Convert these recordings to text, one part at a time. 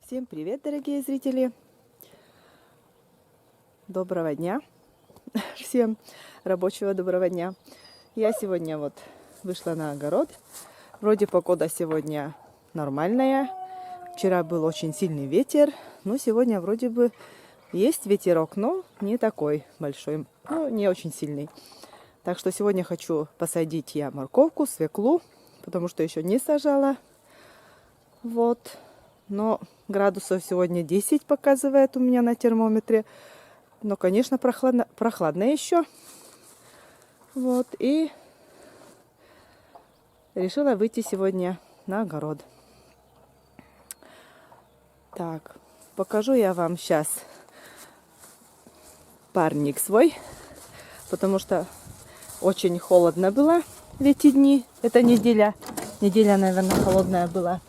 Всем привет, дорогие зрители! Доброго дня! Всем рабочего доброго дня! Я сегодня вот вышла на огород. Вроде погода сегодня нормальная. Вчера был очень сильный ветер, но сегодня вроде бы есть ветерок, но не такой большой, ну не очень сильный. Так что сегодня хочу посадить я морковку, свеклу, потому что еще не сажала. Вот. Но градусов сегодня 10 показывает у меня на термометре. Но, конечно, прохладно еще. Вот. И решила выйти сегодня на огород. Так, покажу я вам сейчас парник свой. Потому что очень холодно было в эти дни. Это неделя. Неделя, наверное, холодная была.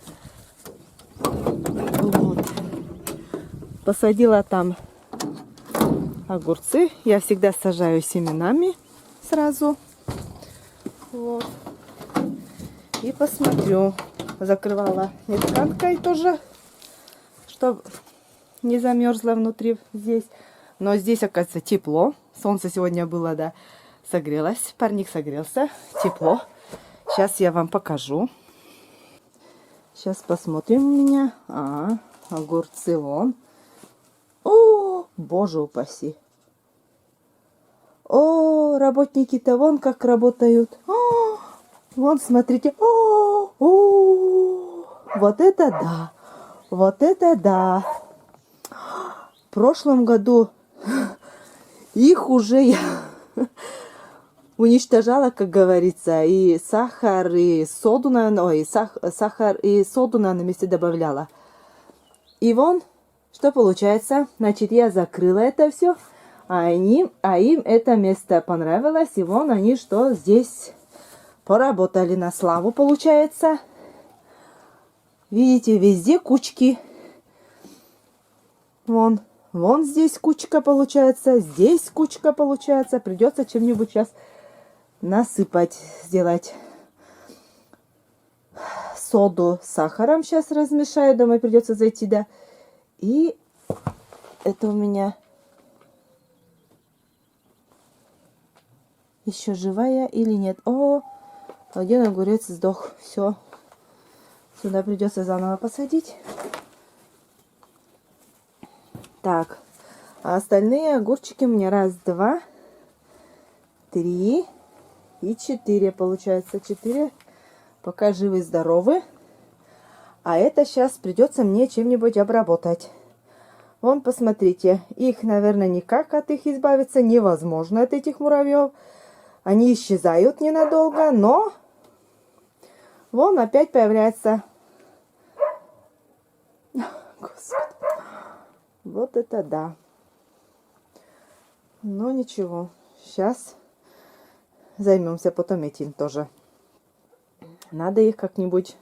Вот. Посадила там огурцы. Я всегда сажаю семенами сразу. Вот. И посмотрю. Закрывала тканкой тоже, чтобы не замерзла внутри здесь. Но здесь, оказывается, тепло. Солнце сегодня было, да, согрелось. Парник согрелся. Тепло. Сейчас я вам покажу. Сейчас посмотрим у меня. Огурцы вон. О, боже упаси. О, работники-то вон как работают. О, вон, смотрите. Вот это да. Вот это да. В прошлом году их уже я уничтожала, как говорится, и сахар, и соду, сахар и соду на месте добавляла. И вон, что получается. Значит, я закрыла это все, а им это место понравилось, и вон они что здесь поработали на славу, получается. Видите, везде кучки. Вон здесь кучка получается, здесь кучка получается. Придется чем-нибудь сейчас насыпать, сделать соду с сахаром. Сейчас размешаю, домой придется зайти, да. И это у меня еще живая или нет? О, один огурец сдох. Все. Сюда придется заново посадить. Так. А остальные огурчики у меня 1, 2, 3 и 4. Получается 4. Пока живы, здоровы. А это сейчас придется мне чем-нибудь обработать. Вон, посмотрите. Их, наверное, никак от их избавиться невозможно, от этих муравьев. Они исчезают ненадолго, но вон опять появляется. Господи. Вот это да. Но ничего. Сейчас займемся потом этим тоже. Надо их как-нибудь,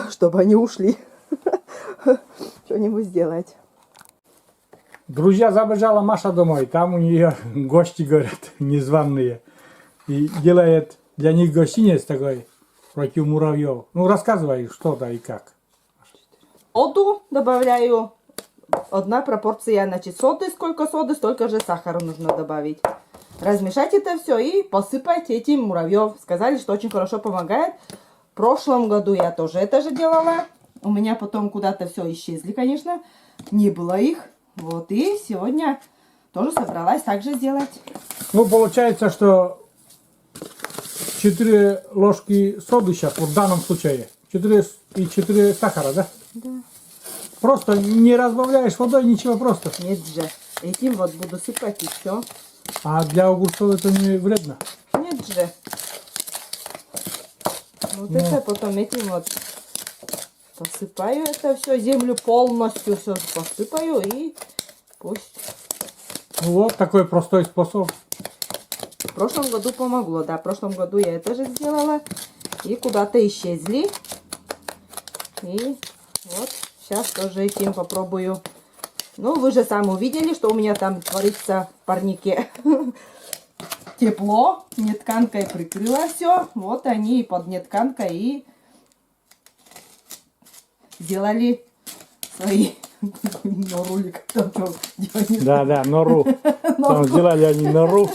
чтобы они ушли. Что-нибудь сделать. Друзья, забежала Маша домой. Там у нее гости, говорят, незваные. И делает для них гостиниц такой против муравьев. Ну, рассказывай, что да и как. Соду добавляю. 1 пропорция, значит, соды. Сколько соды, столько же сахара нужно добавить. Размешать это все и посыпать этим муравьев. Сказали, что очень хорошо помогает. В прошлом году я тоже это же делала. У меня потом куда-то все исчезли, конечно. Не было их. Вот, и сегодня тоже собралась так же сделать. Ну, получается, что 4 ложки соды сейчас, вот в данном случае. 4 сахара, да? Да. Просто не разбавляешь водой, ничего просто. Нет же. Этим вот буду сыпать и все. А для огурцов это не вредно? Нет же. Вот это потом этим вот посыпаю это все, землю полностью все посыпаю и пусть. Вот такой простой способ. В прошлом году помогло, да, в прошлом году я это же сделала и куда-то исчезли. И вот сейчас тоже этим попробую. Ну, вы же сами увидели, что у меня там творится в парнике. Тепло, нетканкой прикрыла все. Вот они под нетканкой и сделали свои нору или как там что делали. Да, нору. Там сделали они нору.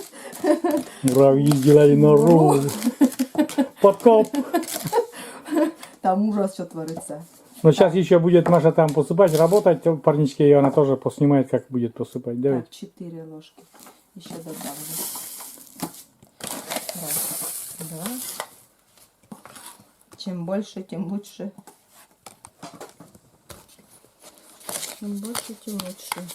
Муравьи сделали нору. Подкоп. Там ужас, что творится. Но сейчас еще будет Маша там посыпать, работать, парнички, и она тоже поснимает, как будет посыпать. Давай. Так, 4 ложки. Еще добавлю. Раз, два. Чем больше, тем лучше. Чем больше, тем лучше.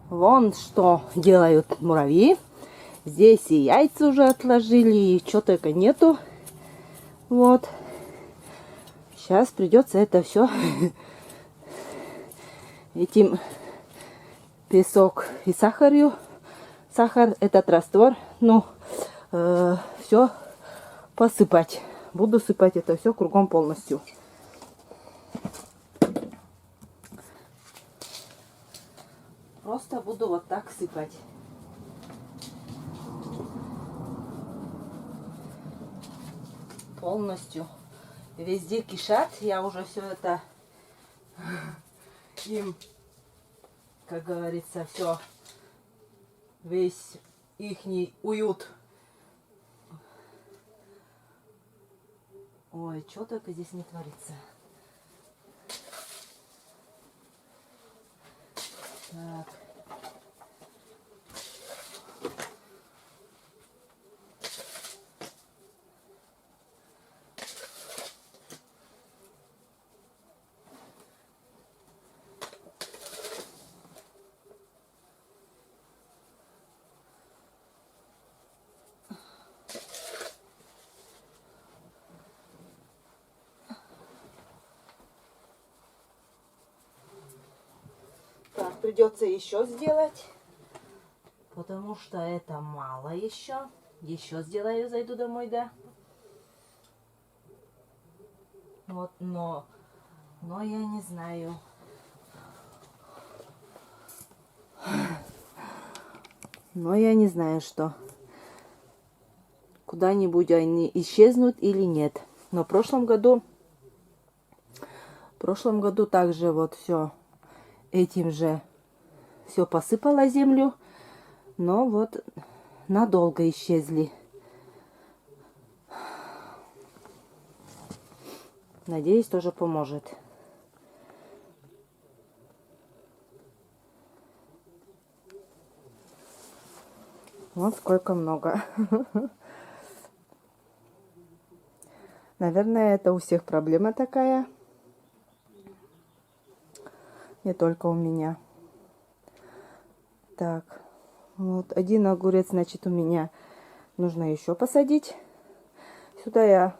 Вон что делают муравьи. Здесь и яйца уже отложили, и что только нету. Вот. Сейчас придется это все этим песок и сахарью. Сахар, этот раствор, ну, все посыпать. Буду сыпать это все кругом полностью. Просто буду вот так сыпать. Полностью. Везде кишат. Я уже все это им, как говорится, все, весь ихний уют. Ой, что только здесь не творится. Так. Так, придется еще сделать, потому что это мало еще. Еще сделаю, зайду домой, да. Вот, но я не знаю. Но я не знаю, что куда-нибудь они исчезнут или нет. Но в прошлом году также вот все этим же все посыпала землю, но вот надолго исчезли. Надеюсь, тоже поможет. Вот сколько много. Наверное, это у всех проблема такая. Не только у меня. Так, вот один огурец, значит, у меня нужно еще посадить. Сюда я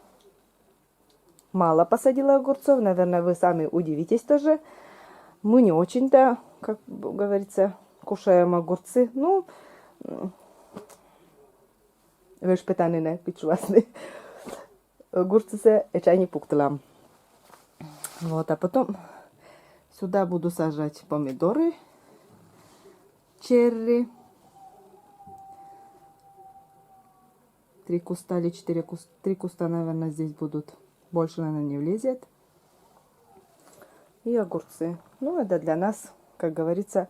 мало посадила огурцов. Наверное, вы сами удивитесь тоже. Мы не очень-то, как говорится, кушаем огурцы. Ну, вешпетанine пичувасны. Огурцы се эчайни пукталам. Вот, а потом сюда буду сажать помидоры. Черри. 3 куста или 4 куста. 3 куста, наверное, здесь будут. Больше, наверное, не влезет. И огурцы. Ну, это для нас, как говорится,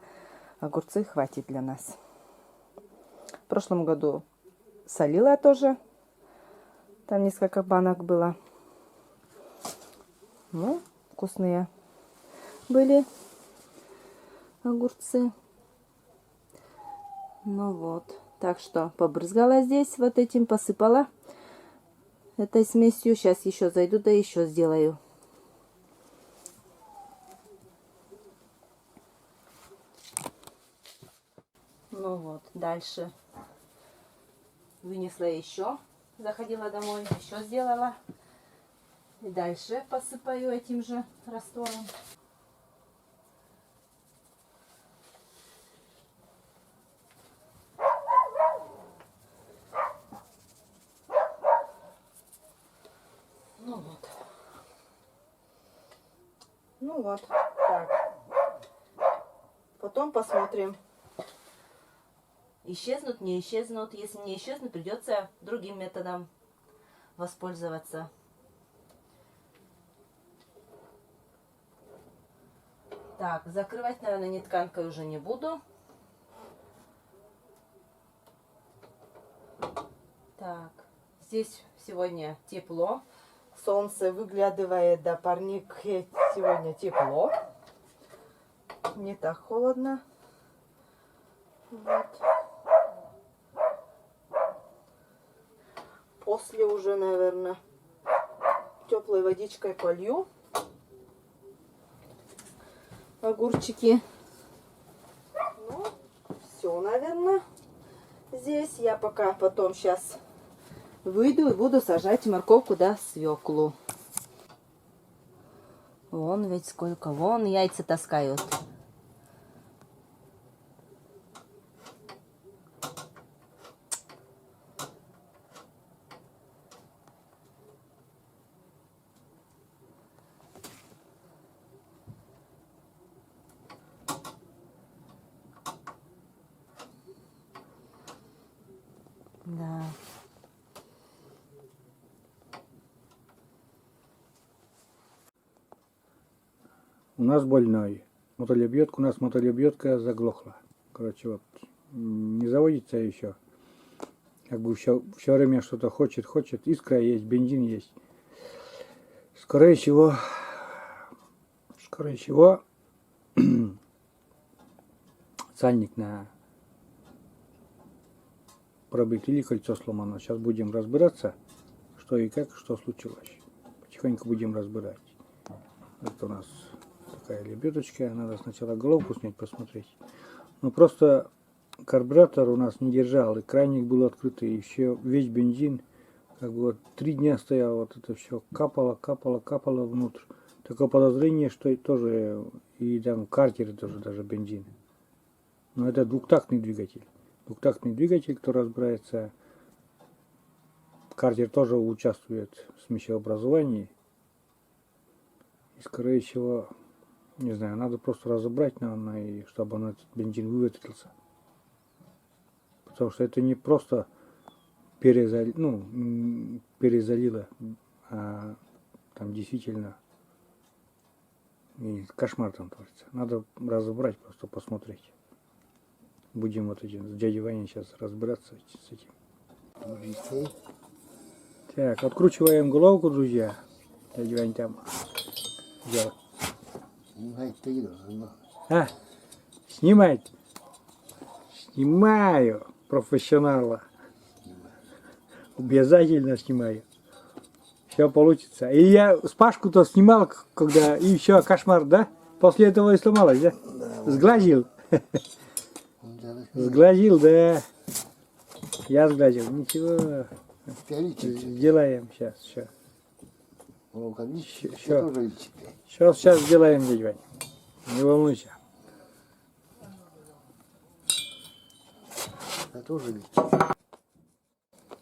огурцы хватит для нас. В прошлом году солила тоже. Там несколько банок было. Ну, вкусные были огурцы. Ну вот. Так что побрызгала здесь вот этим, посыпала этой смесью. Сейчас еще зайду, да еще сделаю. Ну вот, дальше вынесла еще. Заходила домой, еще сделала. И дальше посыпаю этим же раствором. Ну вот. Ну вот. Так. Потом посмотрим. исчезнут, не исчезнут. Если не исчезнут, придется другим методом воспользоваться. Так, закрывать, наверное, нетканкой уже не буду. Так, здесь сегодня тепло. Солнце выглядывает, да, парник сегодня тепло. Не так холодно. Вот. После уже, наверное, теплой водичкой полью огурчики. Ну, все, наверное. Здесь я пока потом сейчас выйду и буду сажать морковку да свеклу. Вон ведь сколько, вон яйца таскают. Да. У нас больной. Мотолебедка, у нас мотолебедка заглохла. Короче, вот не заводится еще. Как бы все время что-то хочет. Искра есть, бензин есть. Скорее всего, сальник на пробит или кольцо сломано. Сейчас будем разбираться, что и как, что случилось. Потихоньку будем разбирать. Это у нас такая лебедочка. Надо сначала головку снять, посмотреть. Но просто карбюратор у нас не держал, и крайник был открытый, и еще весь бензин, как бы вот 3 дня стоял, вот это все капало внутрь. Такое подозрение, что тоже и там в картере тоже даже бензин. Но это двухтактный двигатель. Двухтактный двигатель, кто разбирается, картер тоже участвует в смесеобразовании. И скорее всего, не знаю, надо просто разобрать, наверное, и чтобы он этот бензин выветрился. Потому что это не просто перезалило, а там действительно и кошмар там творится. Надо разобрать, просто посмотреть. Будем вот этим с дядей Ваней сейчас разбираться с этим. Так, откручиваем головку, друзья. Дядя Вань там делает. А? Снимать? Снимаю профессионала. Обязательно снимаю. Все получится. И я Спашку-то снимал, когда и все кошмар, да? После этого и сломалась, да? Сглазил. Сглазил, да. Я сглазил. Ничего. Сделаем сейчас. Все. Сейчас сделаем, дядя Вань. Не волнуйся.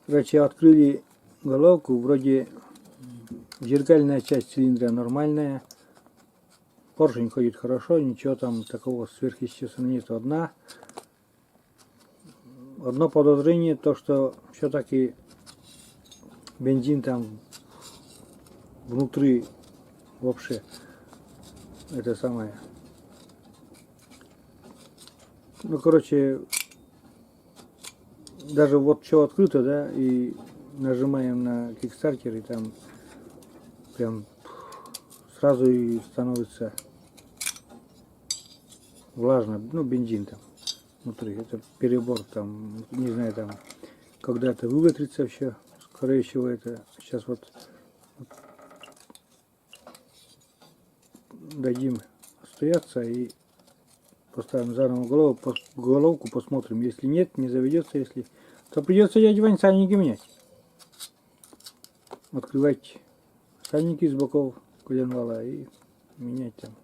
Короче, открыли головку, вроде зеркальная часть цилиндра нормальная. Поршень ходит хорошо, ничего там такого сверхъестественного нет. Одно подозрение, то что все-таки бензин там внутри вообще это самое. Ну, короче, даже вот все открыто, да, и нажимаем на кикстартер, и там прям сразу и становится влажно, ну, бензин там внутри. Это перебор там, не знаю, там когда-то выветрится все. Скорее всего, это сейчас вот дадим стояться и поставим заново головку, посмотрим. Если нет, не заведется, если, то придется дядя Вань сальники менять. Открывать сальники с боков коленвала и менять там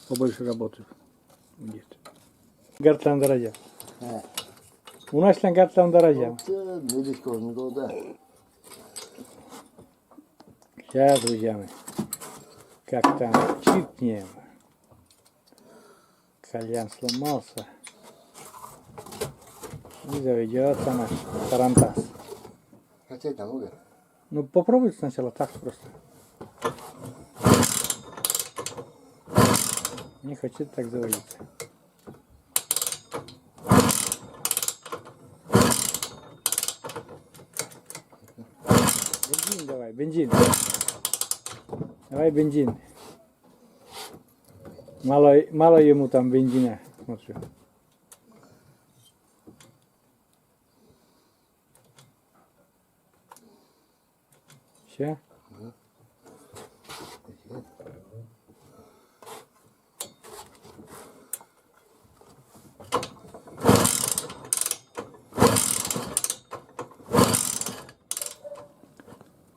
побольше работы будет. Гартлан дорожа. У нас на гартлан дорожа. Сейчас, друзья мои, как там чикнем. Кальян сломался. И заведется наш тарантас. Хотеть там угол. Ну попробуй сначала так просто. Не хочет так заводиться. Бензин давай, бензин. Давай бензин. Мало ему там бензина, смотрю. Все?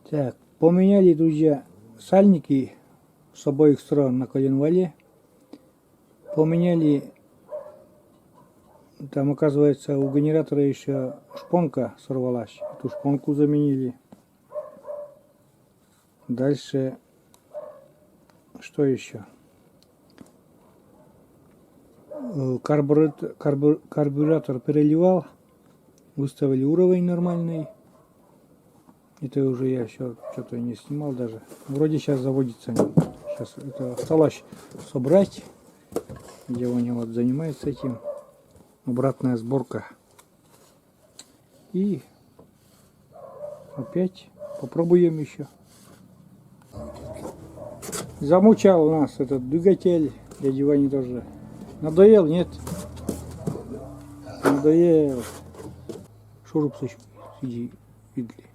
Так, поменяли, друзья, сальники с обоих сторон на коленвале. Поменяли, там оказывается у генератора еще шпонка сорвалась. Эту шпонку заменили. Дальше, что еще? Карбюратор переливал, выставили уровень нормальный. Это уже я еще что-то не снимал даже. Вроде сейчас заводится. Сейчас это осталось собрать. Где у него вот занимается этим. Обратная сборка. И опять попробуем еще. Замучал у нас этот двигатель. Дядя Ваня тоже. Надоел, нет? Надоел. Шуруп сиди, видели.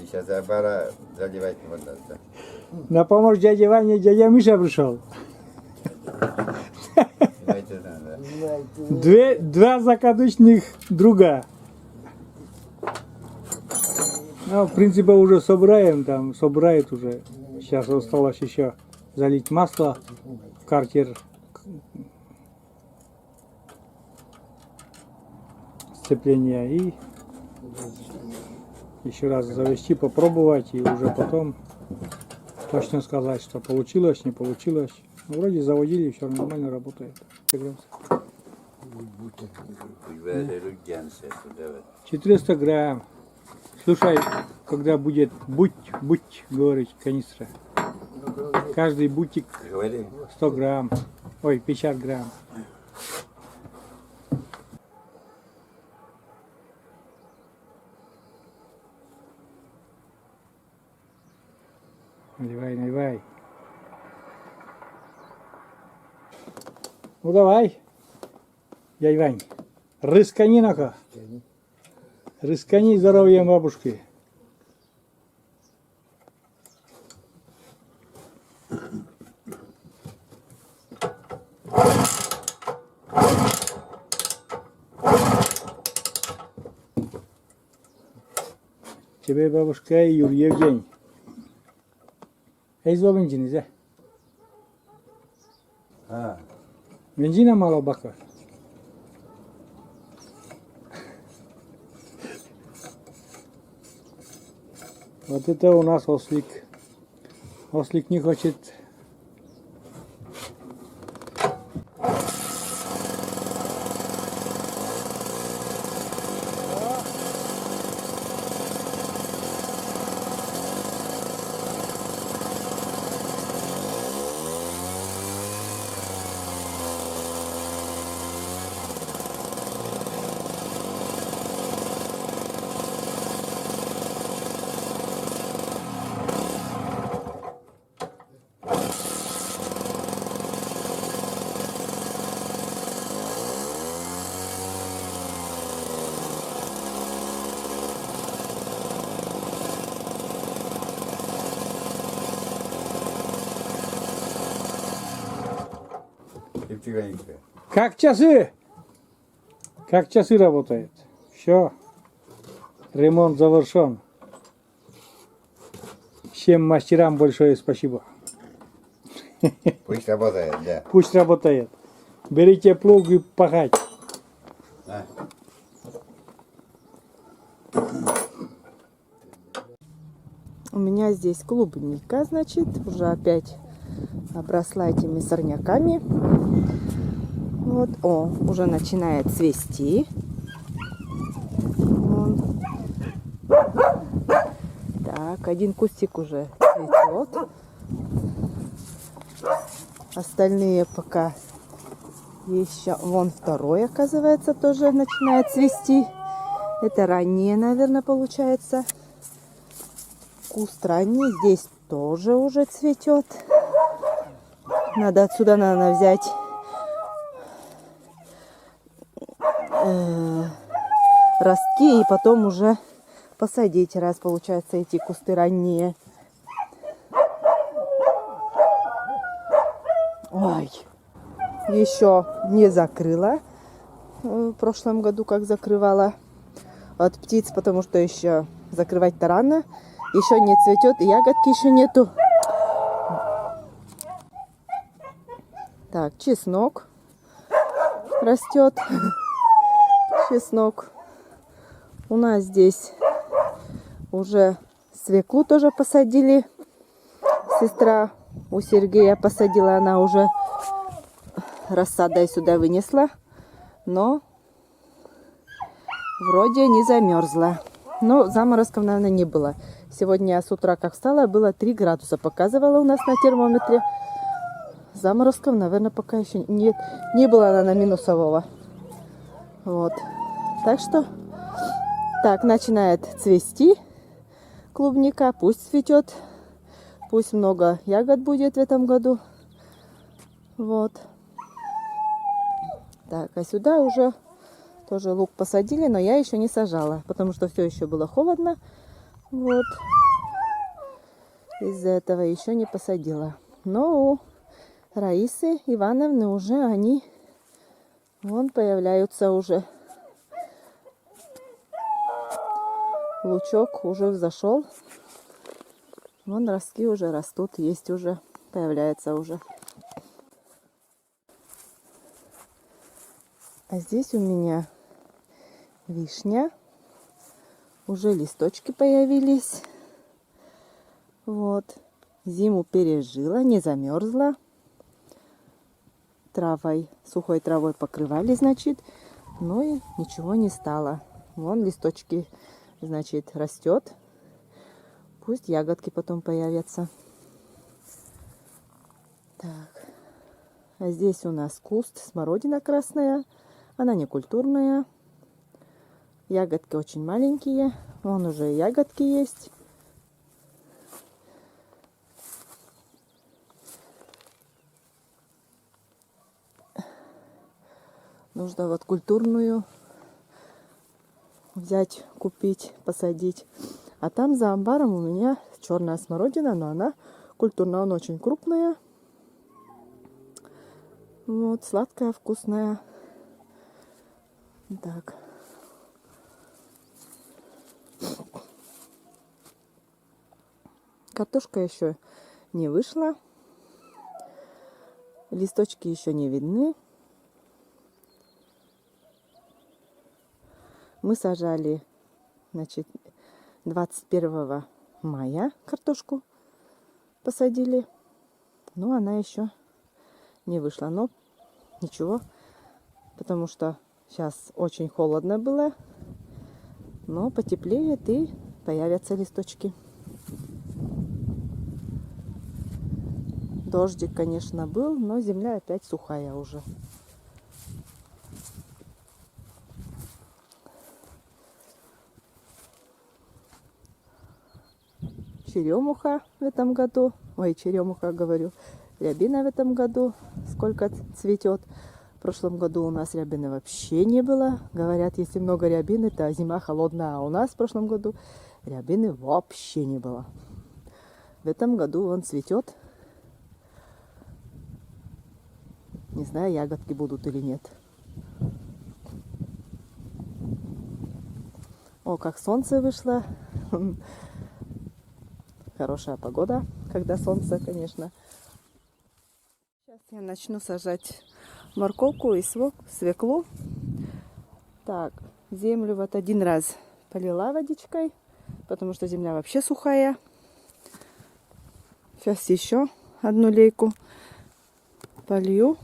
Сейчас я бара заливать не буду. На помощь дяде Ване дядя Миша пришел. Два закадычных друга. Ну, в принципе, уже собираем, там, собирает уже. Сейчас осталось еще залить масло в картер. Сцепление и еще раз завести, попробовать и уже потом точно сказать, что получилось, не получилось. Ну, вроде заводили, все нормально работает. 400 грамм. Слушай, когда будет будь говорить канистра. Каждый бутик 100 грамм. Ой, 50 грамм. Наливай, наливай. Ну давай. Дядь Вань. Рыскани на-ка. Рыскани здоровьем бабушки. Тебе бабушка и Юрий Евгений. Ey zor benzinize. Ha. Benzina mало бака. Вот это у нас ослик. Ослик не хочет. Как часы? Как часы работают? Все. Ремонт завершен. Всем мастерам большое спасибо. Пусть работает, да. Пусть работает. Берите плуг и пахать. А. У меня здесь клубника, значит, уже опять обросла этими сорняками. Вот, уже начинает цвести. Вон. Так, один кустик уже цветет. Остальные пока еще. Вон второй, оказывается, тоже начинает цвести. Это раннее, наверное, получается. Куст ранний. Здесь тоже уже цветет. Надо отсюда, наверное, взять ростки и потом уже посадить, раз получается эти кусты ранние. Ой, еще не закрыла в прошлом году, как закрывала от птиц, потому что еще закрывать-то рано, еще не цветет, и ягодки еще нету. Так, чеснок растет. Чеснок. У нас здесь уже свеклу тоже посадили. Сестра у Сергея посадила, она уже рассадой сюда вынесла, но вроде не замерзла. Но заморозков, наверное, не было. Сегодня с утра, как встала, было 3 градуса. Показывала у нас на термометре. Заморозков, наверное, пока еще нет. Не было она на минусового. Вот. Так что, так, начинает цвести клубника. Пусть цветет. Пусть много ягод будет в этом году. Вот. Так, а сюда уже тоже лук посадили, но я еще не сажала, потому что все еще было холодно. Вот. Из-за этого еще не посадила. Но у Раисы Ивановны уже они вон появляются уже. Лучок уже взошел. Вон ростки уже растут, есть уже, появляется уже. А здесь у меня вишня. Уже листочки появились. Вот. Зиму пережила, не замерзла. Травой, сухой травой покрывали, значит. Но и ничего не стало. Вон листочки, значит, растет. Пусть ягодки потом появятся. Так. А здесь у нас куст смородина красная. Она не культурная. Ягодки очень маленькие. Вон уже ягодки есть. Нужно вот культурную взять, купить, посадить. А там за амбаром у меня черная смородина, но она культурная, она очень крупная. Вот, сладкая, вкусная. Так. Картошка еще не вышла. Листочки еще не видны. Мы сажали, значит, 21 мая картошку посадили. Но она еще не вышла. Но ничего, потому что сейчас очень холодно было. Но потеплеет и появятся листочки. Дождик, конечно, был, но земля опять сухая уже. Черемуха в этом году. Ой, черемуха, говорю. Рябина в этом году сколько цветет. В прошлом году у нас рябины вообще не было. Говорят, если много рябины, то зима холодная. А у нас в прошлом году рябины вообще не было. В этом году он цветет. Не знаю, ягодки будут или нет. О, как солнце вышло. Хорошая погода, когда солнце, конечно. Сейчас я начну сажать морковку и свеклу. Так, землю вот один раз полила водичкой, потому что земля вообще сухая. Сейчас еще одну лейку. Полью.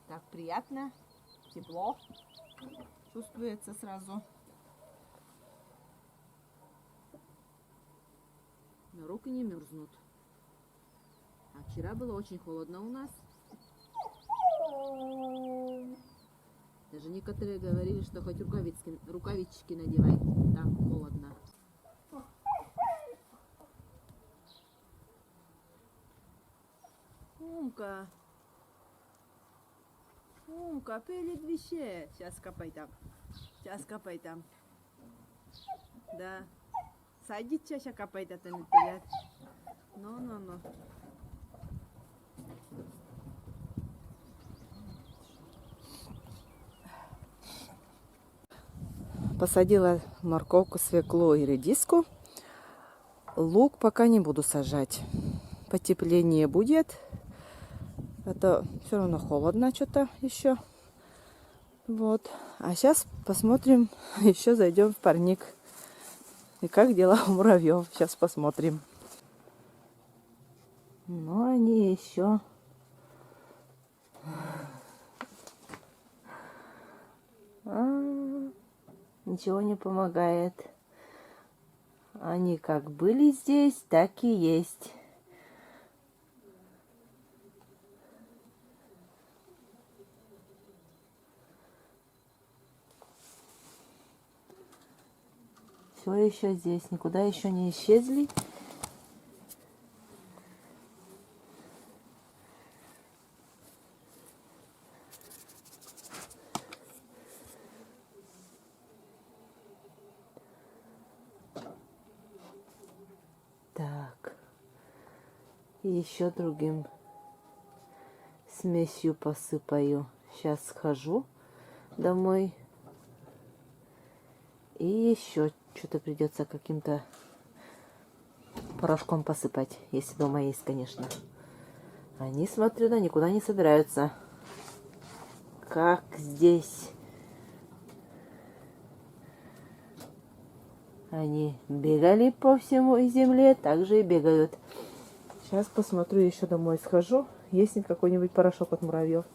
Так приятно, тепло чувствуется сразу. Но руки не мерзнут. А вчера было очень холодно у нас. Даже некоторые говорили, что хоть рукавички надевай, так холодно. Умка. Умка, пили двище. Сейчас копай там. Сейчас копай там. Да. Садить чаще копай там пилят. Ну. Посадила морковку, свеклу и редиску. Лук пока не буду сажать. Потепление будет. Это все равно холодно что-то еще. Вот. А сейчас посмотрим, еще зайдем в парник. И как дела у муравьев. Сейчас посмотрим. Но они еще... Ничего не помогает. Они как были здесь, так и есть. Все еще здесь, никуда еще не исчезли. Так. И еще другим смесью посыпаю. Сейчас схожу домой. И еще что-то придется каким-то порошком посыпать, если дома есть, конечно. Они, смотрю, да, никуда не собираются. Как здесь. Они бегали по всему земле, так же и бегают. Сейчас посмотрю, еще домой схожу. Есть ли какой-нибудь порошок от муравьев.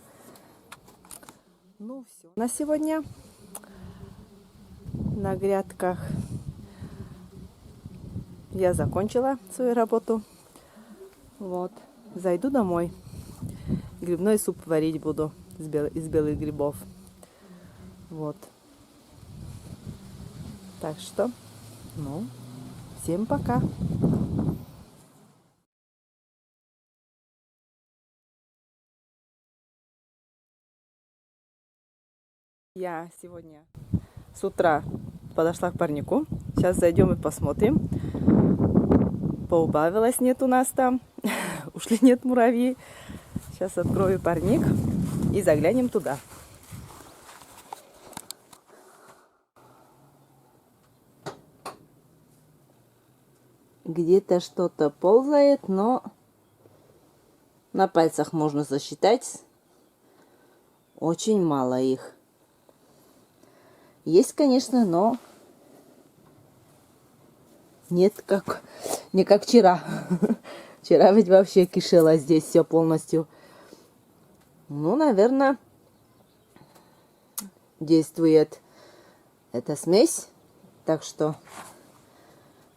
Ну все. На сегодня на грядках я закончила свою работу. Вот. Зайду домой. Грибной суп варить буду из белых грибов. Вот. Так что, ну, всем пока. Я сегодня с утра подошла к парнику. Сейчас зайдем и посмотрим. Поубавилось, нет у нас там. Ушли, нет муравьи. Сейчас открою парник и заглянем туда. Где-то что-то ползает, но на пальцах можно засчитать. Очень мало их. Есть, конечно, но Нет, как не как вчера. Вчера ведь вообще кишело здесь все полностью. Ну, наверное, действует эта смесь. Так что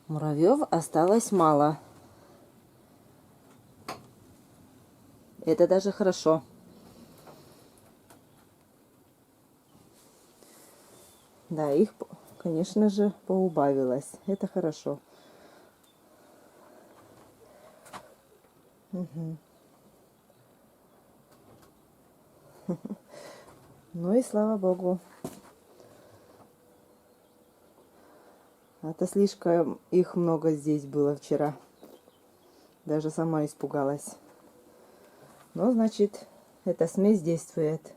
муравьев осталось мало. Это даже хорошо. Да, их, конечно же, поубавилось. Это хорошо. Мгм. Ну и слава богу. А то слишком их много здесь было вчера. Даже сама испугалась. Ну, значит, эта смесь действует.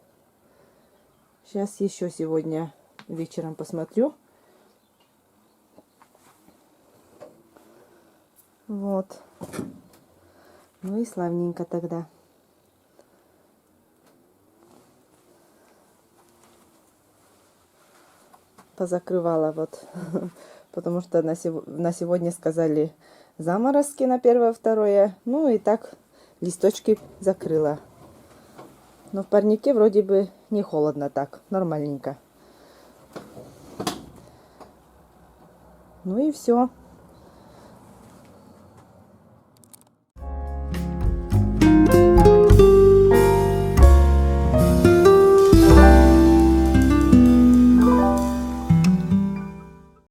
Сейчас еще сегодня вечером посмотрю. Вот. Ну и славненько тогда. Позакрывала вот. Потому что на сегодня сказали заморозки на 1-2. Ну и так листочки закрыла. Но в парнике вроде бы не холодно так. Нормальненько. Ну и все.